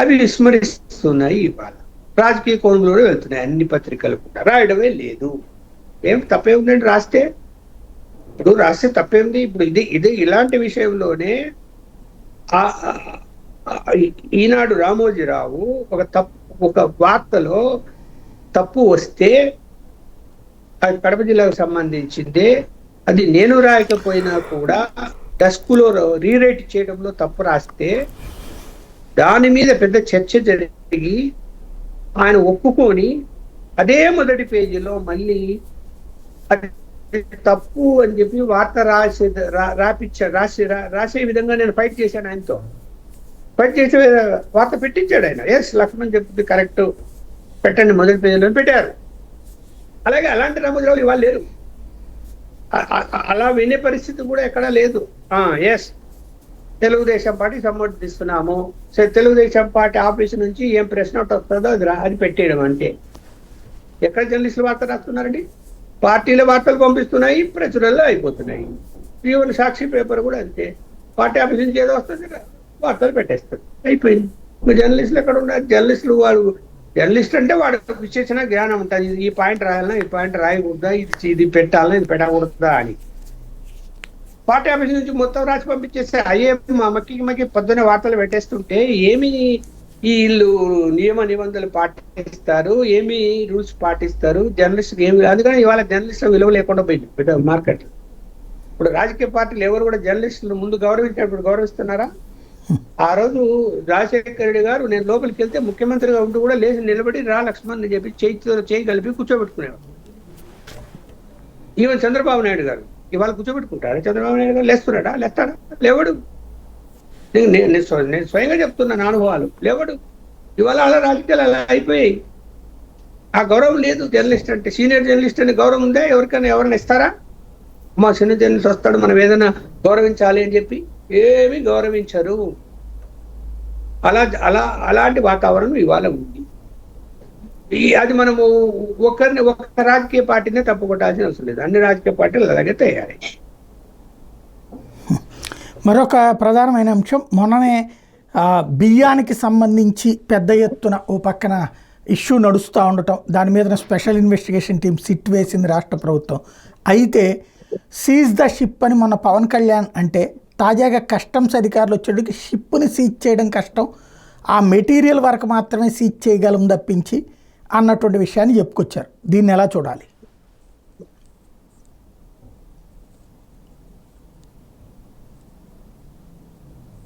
అవి విస్మరిస్తున్నాయి. ఇవాళ రాజకీయ కోణంలో వెళ్తున్నాయి అన్ని పత్రికలు కూడా. రాయడమే లేదు. ఏం తప్పే ఉందండి రాస్తే? ఇప్పుడు రాస్తే తప్పేంది? ఇప్పుడు ఇది ఇలాంటి విషయంలోనే ఈనాడు రామోజీరావు ఒక వార్తలో తప్పు వస్తే, అది కడప జిల్లాకు సంబంధించిందే, అది నేను రాయకపోయినా కూడా డస్కులో రీరైట్ చేయడంలో తప్పు రాస్తే దాని మీద పెద్ద చర్చ జరిగి ఆయన ఒప్పుకొని అదే మొదటి పేజీలో మళ్ళీ అది తప్పు అని చెప్పి వార్త రాసే విధంగా నేను ఫైట్ చేశాను ఆయనతో. ఫైట్ చేసే వార్త పెట్టించాడు ఆయన. ఎస్, లక్ష్మణ్ చెప్పింది కరెక్ట్, పెట్టండి మొదటి పేజీలో పెట్టారు. అలాగే అలాంటి రామోజీరావు ఇవాళ లేరు. అలా వినే పరిస్థితి కూడా ఎక్కడా లేదు. ఎస్, తెలుగుదేశం పార్టీ సమర్థిస్తున్నాము, తెలుగుదేశం పార్టీ ఆఫీసు నుంచి ఏం ప్రశ్న వస్తుందో అది పెట్టేయడం. అంటే ఎక్కడ జర్నలిస్టులు వార్త రాస్తున్నారండి? పార్టీల వార్తలు పంపిస్తున్నాయి, ప్రచురణలో అయిపోతున్నాయి. ఈవెన్ సాక్షి పేపర్ కూడా అంతే, పార్టీ ఆఫీస్ నుంచి ఏదో వస్తుంది వార్తలు పెట్టేస్తారు, అయిపోయింది. జర్నలిస్టులు ఎక్కడ ఉన్నారు? జర్నలిస్ట్ అంటే వాడు విశేషణ జ్ఞానం ఉంటుంది. ఈ పాయింట్ రాయాలన్నా, ఈ పాయింట్ రాయకూడదా, ఇది పెట్టాలన్నా, ఇది పెట్టకూడదా అని. పార్టీ ఆఫీస్ నుంచి మొత్తం రాసి పంపించేస్తే అయ్యే మక్కి పొద్దున్న వార్తలు పెట్టేస్తుంటే ఏమి వీళ్ళు నియమ నిబంధనలు పాటిస్తారు, ఏమి రూల్స్ పాటిస్తారు జర్నలిస్ట్కి ఏమి? అందుకని ఇవాళ జర్నలిస్ట్ విలువ లేకుండా పోయింది మార్కెట్. ఇప్పుడు రాజకీయ పార్టీలు ఎవరు కూడా జర్నలిస్టులు ముందు గౌరవించినప్పుడు గౌరవిస్తున్నారా? ఆ రోజు రాజశేఖర రెడ్డి గారు నేను లోపలికి వెళ్తే ముఖ్యమంత్రిగా ఉంటూ కూడా లేచి నిలబడి రా లక్ష్మణ్ అని చెప్పి చేయి కలిపి కూర్చోబెట్టుకునేవారు. ఈవెన్ చంద్రబాబు నాయుడు గారు ఇవాళ కూర్చోబెట్టుకుంటాడు. చంద్రబాబు నాయుడు గారు లేస్తున్నాడా? లేస్తాడా? లేవడు. నేను స్వయంగా చెప్తున్నా అనుభవాలు. లేవడు. ఇవాళ అలా రాజకీయాలు అలా అయిపోయాయి. ఆ గౌరవం లేదు. జర్నలిస్ట్ అంటే, సీనియర్ జర్నలిస్ట్ అనే గౌరవం ఉందా? ఎవరైనా ఇస్తారా? మా సీనియర్ జర్నలిస్ట్ వస్తాడు మనం ఏదైనా గౌరవించాలి అని చెప్పి ఏమీ గౌరవించరు. అలాంటి వాతావరణం ఇవాళ ఉంది. అది మనము ఒక రాజకీయ పార్టీనే తప్పుకొట్టాల్సిన అవసరం లేదు. అన్ని రాజకీయ పార్టీలు అలాగే తయారై. మరొక ప్రధానమైన అంశం, మొన్ననే బియ్యానికి సంబంధించి పెద్ద ఎత్తున ఓ పక్కన ఇష్యూ నడుస్తూ ఉండటం, దాని మీద స్పెషల్ ఇన్వెస్టిగేషన్ టీం సిట్ వేసింది రాష్ట్ర ప్రభుత్వం. అయితే సీజ్ ద షిప్ అని మొన్న పవన్ కళ్యాణ్ అంటే, తాజాగా కస్టమ్స్ అధికారులు వచ్చేటికి షిప్ని సీజ్ చేయడం కష్టం, ఆ మెటీరియల్ వరకు మాత్రమే సీజ్ చేయగలం తప్పించి అన్నటువంటి విషయాన్ని చెప్పుకొచ్చారు. దీన్ని ఎలా చూడాలి?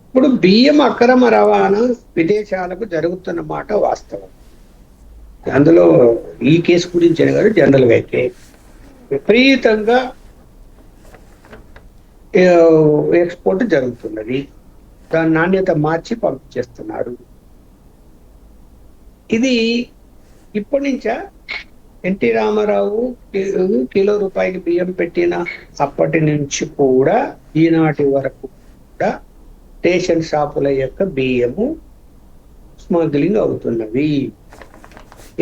ఇప్పుడు బియ్యం అక్రమ రవాణా విదేశాలకు జరుగుతున్న మాట వాస్తవం. అందులో ఈ కేసు గురించి కాదు, జనరల్గా అయితే విపరీతంగా ఎక్స్పోర్ట్ జరుగుతున్నది. దాని నాణ్యత మార్చి పంపించేస్తున్నారు. ఇది ఇప్పటి నుంచా? ఎన్టీ రామారావు కిలో రూపాయికి బియ్యం పెట్టిన అప్పటి నుంచి కూడా ఈనాటి వరకు కూడా రేషన్ షాపుల యొక్క బియ్యము స్మగ్లింగ్ అవుతున్నవి.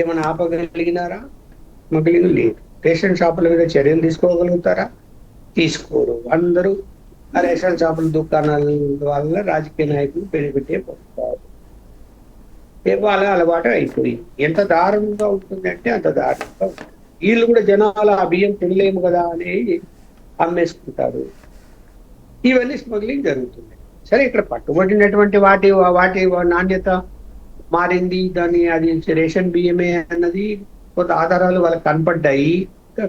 ఏమైనా ఆపగలిగినారా? స్మగ్లింగ్ లేదు. రేషన్ షాపుల మీద చర్యలు తీసుకోగలుగుతారా? తీసుకోరు. అందరూ ఆ రేషన్ షాపుల దుకాణాల వల్ల రాజకీయ నాయకులు పెరిగిపెట్టే పోతారు. వాళ్ళ అలవాటు అయిపోయింది. ఎంత దారుణంగా ఉంటుంది అంటే అంత దారుణంగా ఉంటుంది. వీళ్ళు కూడా జనాలు ఆ బియ్యం తినలేము కదా అని అమ్మేసుకుంటారు. ఇవన్నీ స్మగ్లింగ్ జరుగుతుంది. సరే, ఇక్కడ పట్టుబడినటువంటి వాటి వాటి నాణ్యత మారింది, దాన్ని అది రేషన్ బియ్యమే అన్నది కొంత ఆధారాలు వాళ్ళకి కనపడ్డాయి.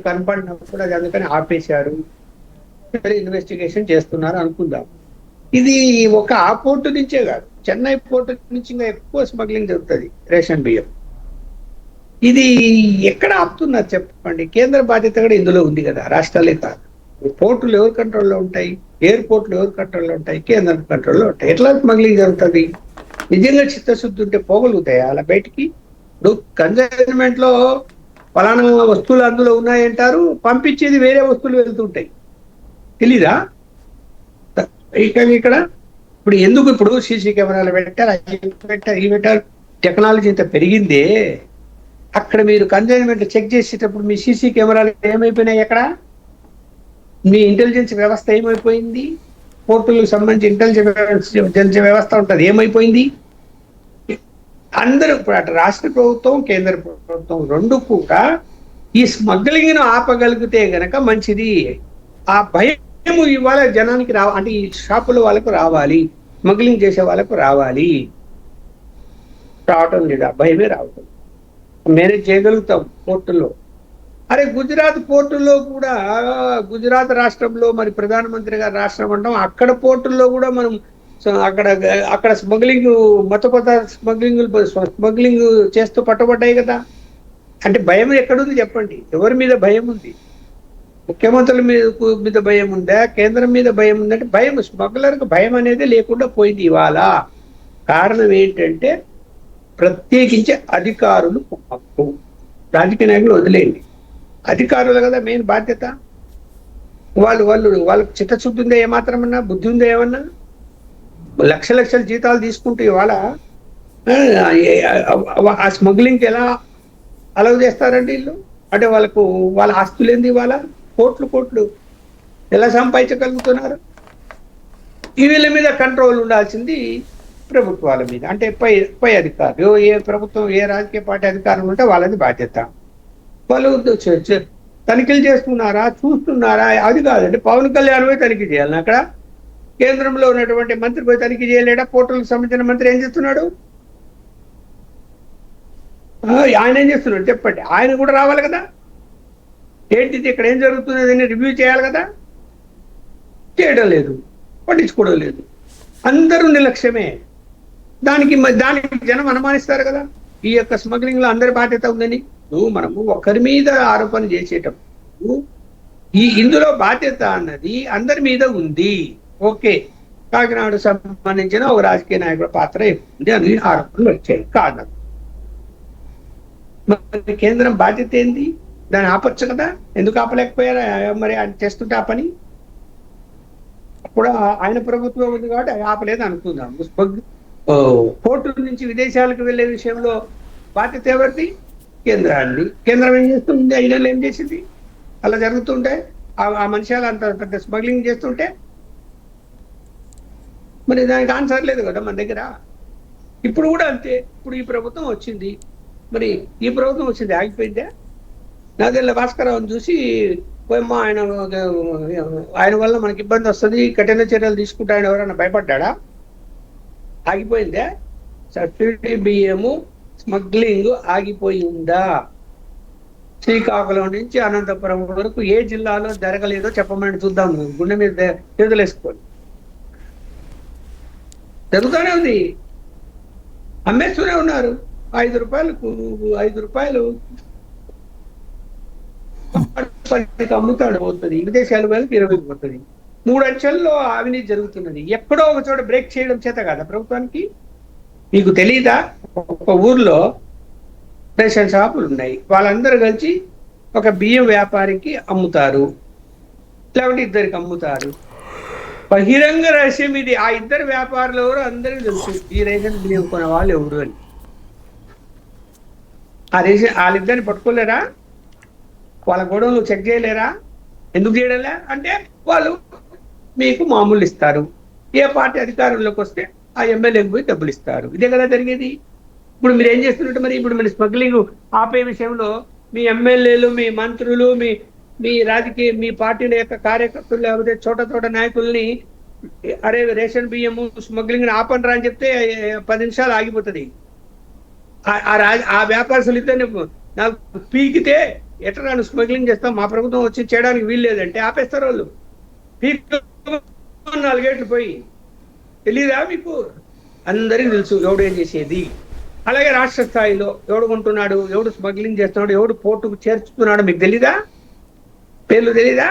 కనపడినప్పుడు అది అందుకని ఆపేశారు. సరే, ఇన్వెస్టిగేషన్ చేస్తున్నారు అనుకుందాం. ఇది ఒక ఆ పోర్టు నుంచే కాదు, చెన్నై పోర్టు నుంచి ఇంకా ఎక్కువ స్మగ్లింగ్ జరుగుతుంది రేషన్ బియ్యం. ఇది ఎక్కడ ఆపుతున్నారు చెప్పండి? కేంద్ర బాధ్యత కూడా ఇందులో ఉంది కదా, రాష్ట్రాలే కాదు. పోర్టులు ఎవరి కంట్రోల్లో ఉంటాయి? ఎయిర్పోర్ట్లు ఎవరి కంట్రోల్లో ఉంటాయి? కేంద్ర కంట్రోల్లో ఉంటాయి. ఎట్లా స్మగ్లింగ్ జరుగుతుంది? నిజంగా చిత్తశుద్ధి ఉంటే పోగలుగుతాయి అలా బయటికి. ఇప్పుడు కన్సైన్మెంట్ లో ఫలానా వస్తువులు అందులో ఉన్నాయంటారు, పంపించేది వేరే వస్తువులు వెళ్తుంటాయి. తెలీదా? ఇక్కడ ఇప్పుడు ఎందుకు ఇప్పుడు సీసీ కెమెరాలు పెట్టారు, ఈ పెట్టారు, టెక్నాలజీ ఇంత పెరిగిందే. అక్కడ మీరు కన్సైన్మెంట్ చెక్ చేసేటప్పుడు మీ సీసీ కెమెరాలు ఏమైపోయినాయి? ఎక్కడ మీ ఇంటెలిజెన్స్ వ్యవస్థ ఏమైపోయింది? పోర్టులకు సంబంధించి ఇంటెలిజెన్స్ వ్యవస్థ ఉంటుంది, ఏమైపోయింది? అందరూ ఇప్పుడు అటు రాష్ట్ర ప్రభుత్వం, కేంద్ర ప్రభుత్వం రెండు కూడా ఈ స్మగ్లింగ్ ను ఆపగలిగితే గనక మంచిది. ఆ భయం ఇవాళ జనానికి అంటే ఈ షాపుల వాళ్ళకు రావాలి, స్మగ్లింగ్ చేసే వాళ్ళకు రావాలి. రావటం లేదు, ఆ భయమే రావటం. మేనేజ్ చేయగలుగుతాం పోర్టుల్లో. అరే, గుజరాత్ పోర్టుల్లో కూడా, గుజరాత్ రాష్ట్రంలో మరి ప్రధానమంత్రి గారు రాష్ట్రం అంటాం, అక్కడ పోర్టుల్లో కూడా మనం అక్కడ స్మగ్లింగ్, కొత్త స్మగ్లింగ్ చేస్తూ పట్టుబడ్డాయి కదా. అంటే భయం ఎక్కడుంది చెప్పండి? ఎవరి మీద భయం ఉంది? ముఖ్యమంత్రుల మీద భయం ఉందా? కేంద్రం మీద భయం ఉందంటే భయం, స్మగ్లర్కు భయం అనేది లేకుండా పోయింది ఇవాళ. కారణం ఏంటంటే ప్రత్యేకించి అధికారులు, రాజకీయ నాయకులు వదిలేయండి, అధికారులు కదా మెయిన్ బాధ్యత. వాళ్ళకి చిత్తశుద్ధి ఉందా ఏమాత్రమన్నా? బుద్ధి ఉందా ఏమన్నా? లక్షల జీతాలు తీసుకుంటూ ఇవాళ ఆ స్మగ్లింగ్కి ఎలా అలౌ చేస్తారండి వీళ్ళు? అంటే వాళ్ళ ఆస్తులు ఏంది? ఇవాళ కోట్లు ఎలా సంపాదించగలుగుతున్నారు? వీళ్ళ మీద కంట్రోల్ ఉండాల్సింది ప్రభుత్వాల మీద, అంటే పై అధికారులు. ఏ ప్రభుత్వం, ఏ రాజకీయ పార్టీ అధికారులు ఉంటే వాళ్ళది బాధ్యత. వాళ్ళు తనిఖీలు చేస్తున్నారా, చూస్తున్నారా? అది కాదండి, పవన్ కళ్యాణ్ పోయి తనిఖీ చేయాలి. అక్కడ కేంద్రంలో ఉన్నటువంటి మంత్రి పోయి తనిఖీ చేయలేడా? పోర్టులకు సంబంధించిన మంత్రి ఏం చేస్తున్నాడు? ఆయన ఏం చేస్తున్నాడు చెప్పండి? ఆయన కూడా రావాలి కదా. ఏంటిది, ఇక్కడ ఏం జరుగుతున్నదని రివ్యూ చేయాలి కదా. చేయడం లేదు, పట్టించుకోవడం లేదు, అందరూ నిర్లక్ష్యమే. దానికి జనం అనుమానిస్తారు కదా, ఈ యొక్క స్మగ్లింగ్ లో అందరి బాధ్యత ఉందని. మనము ఒకరి మీద ఆరోపణ చేసేటప్పుడు ఇందులో బాధ్యత అన్నది అందరి మీద ఉంది. ఓకే, కాకినాడ సంబంధించిన ఒక రాజకీయ నాయకుల పాత్ర ఉంది అని ఆరోపణలు వచ్చాయి. కారణం మరి కేంద్రం బాధ్యత ఏంది? దాన్ని ఆపచ్చు కదా. ఎందుకు ఆపలేకపోయారా? మరి ఆయన చేస్తుంటే ఆ పని కూడా ఆయన ప్రభుత్వం ఉంది కాబట్టి ఆపలేదు అనుకుందాం. పోర్టు నుంచి విదేశాలకు వెళ్లే విషయంలో బాధ్యత ఎవరిది? కేంద్రాన్ని. కేంద్రం ఏం చేస్తుంది? ఐదేళ్ళు ఏం చేసింది? అలా జరుగుతుంటే ఆ మనుషులు అంత పెద్ద స్మగ్లింగ్ చేస్తుంటే మరి దానికి ఆన్సర్ లేదు కదా మన దగ్గర. ఇప్పుడు కూడా అంతే. ఇప్పుడు ఈ ప్రభుత్వం వచ్చింది, మరి ఈ ప్రభుత్వం వచ్చింది ఆగిపోయిందే. నాదెల్ల భాస్కరరావుని చూసి పోయమ్మా, ఆయన వల్ల మనకి ఇబ్బంది వస్తుంది, కఠిన చర్యలు తీసుకుంటాయని ఎవరైనా భయపడ్డా? ఆగిపోయిందే. సబ్సిడీ బియ్యము స్మగ్లింగ్ ఆగిపోయి ఉందా? శ్రీకాకుళం నుంచి అనంతపురం వరకు ఏ జిల్లాలో జరగలేదో చెప్పమని చూద్దాం. గుండె మీద చేతులేసుకోండి. జరుగుతూనే ఉంది, అమ్మేస్తూనే ఉన్నారు. 5 రూపాయలు అమ్ముతాడు, పోతుంది. విదేశాల వేలకు 20 పోతుంది. 3 అంచెల్లో అవినీతి జరుగుతున్నది. ఎక్కడో ఒక చోట బ్రేక్ చేయడం చేత కదా ప్రభుత్వానికి. మీకు తెలీదా? ఒక ఊర్లో రేషన్ షాపులు ఉన్నాయి, వాళ్ళందరూ కలిసి ఒక బియ్యం వ్యాపారికి అమ్ముతారు, లేకుంటే ఇద్దరికి అమ్ముతారు. బహిరంగ రహస్యం ఇది. ఆ ఇద్దరు వ్యాపారులు ఎవరు అందరికీ తెలుసు, ఈ రేషన్ బియ్యం కొనే వాళ్ళు ఎవరు అని. వాళ్ళిద్దరిని పట్టుకోలేరా? వాళ్ళ గొడవలు చెక్ చేయలేరా? ఎందుకు చేయడంలే అంటే వాళ్ళు మీకు మామూలు ఇస్తారు. ఏ పార్టీ అధికారంలోకి వస్తే ఆ ఎమ్మెల్యేకి పోయి డబ్బులు ఇస్తారు. ఇదే కదా జరిగేది. ఇప్పుడు మీరు ఏం చేస్తున్నట్టు మరి ఇప్పుడు మన స్మగ్లింగ్ ఆపే విషయంలో మీ ఎమ్మెల్యేలు, మీ మంత్రులు, మీ మీ రాజకీయ మీ పార్టీల యొక్క కార్యకర్తలు లేకపోతే చోట నాయకుల్ని అరే రేషన్ బియ్యము స్మగ్లింగ్ ఆపండి రా అని చెప్తే 10 నిమిషాలు ఆగిపోతుంది. ఆ వ్యాపారస్తులు ఇద్దరిని నాకు పీకితే ఎట్లా నువ్వు స్మగ్లింగ్ చేస్తాం, మా ప్రభుత్వం వచ్చి చేయడానికి వీలు లేదంటే ఆపేస్తారు వాళ్ళు. పీక్ 4 గేట్లు పోయి తెలీదా మీకు? అందరికీ తెలుసు ఎవడు ఏం చేసేది. అలాగే రాష్ట్ర స్థాయిలో ఎవడు కొంటున్నాడు, ఎవడు స్మగ్లింగ్ చేస్తున్నాడు, ఎవడు పోర్టుకు చేర్చుతున్నాడు మీకు తెలీదా? పేర్లు తెలీదా?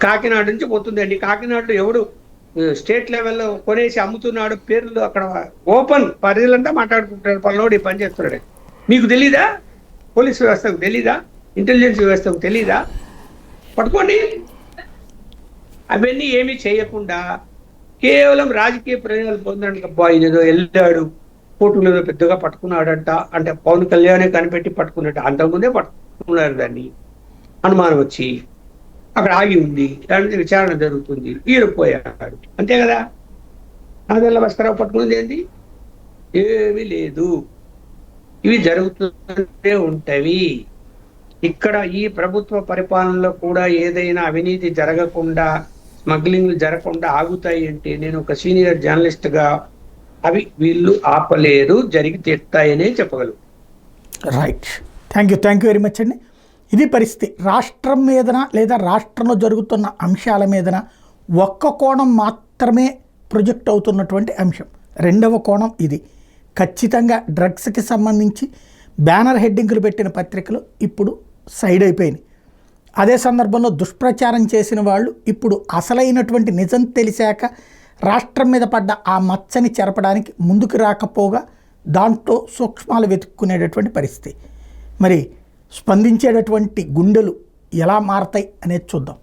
కాకినాడ నుంచి పోతుందండి. కాకినాడలో ఎవడు స్టేట్ లెవెల్లో కొనేసి అమ్ముతున్నాడు పేర్లు అక్కడ ఓపెన్ పరిధిలంతా మాట్లాడుకుంటాడు. పల్లోడు ఈ పని చేస్తున్నాడు. మీకు తెలీదా? పోలీస్ వ్యవస్థకు తెలీదా? ఇంటెలిజెన్స్ వ్యవస్థకు తెలీదా? పట్టుకోండి. అవన్నీ ఏమీ చేయకుండా కేవలం రాజకీయ ప్రయోజనాలు పొందడానికి అబ్బా ఏదో వెళ్ళాడు కోర్టులో పెద్దగా పట్టుకున్నాడంట అంటే పవన్ కళ్యాణ్ కనిపెట్టి పట్టుకున్నట్టు అంతకుముందే పట్టుకున్నారు. దాన్ని అనుమానం వచ్చి అక్కడ ఆగి ఉంది, దాని విచారణ జరుగుతుంది, ఈరిపోయాడు, అంతే కదా. నాదెల్ల భాస్కరరావు పట్టుకున్నది ఏంటి? ఏమీ లేదు. ఇవి జరుగుతూనే ఉంటాయి. ఇక్కడ ఈ ప్రభుత్వ పరిపాలనలో కూడా ఏదైనా అవినీతి జరగకుండా స్మగ్లింగ్లు జరగకుండా ఆగుతాయి అంటే నేను ఒక సీనియర్ జర్నలిస్ట్ గా అవి వీళ్ళు ఆపలేరు, జరిగి తీరుతాయనే చెప్పగలను. Right, thank you very much అండి. ఇది పరిస్థితి. రాష్ట్రం మీదన లేదా రాష్ట్రంలో జరుగుతున్న అంశాల మీదన ఒక్క కోణం మాత్రమే ప్రొజెక్ట్ అవుతున్నటువంటి అంశం. రెండవ కోణం ఇది. ఖచ్చితంగా డ్రగ్స్కి సంబంధించి బ్యానర్ హెడ్డింగ్లు పెట్టిన పత్రికలు ఇప్పుడు సైడ్ అయిపోయినాయి. అదే సందర్భంలో దుష్ప్రచారం చేసిన వాళ్ళు ఇప్పుడు అసలైనటువంటి నిజం తెలిసాక రాష్ట్రం మీద పడ్డ ఆ మచ్చని చెరపడానికి ముందుకు రాకపోగా దాంట్లో సూక్ష్మాలు వెతుక్కునేటటువంటి పరిస్థితి. మరి స్పందించేటటువంటి గుండెలు ఎలా మారతాయి అనేది చూద్దాం.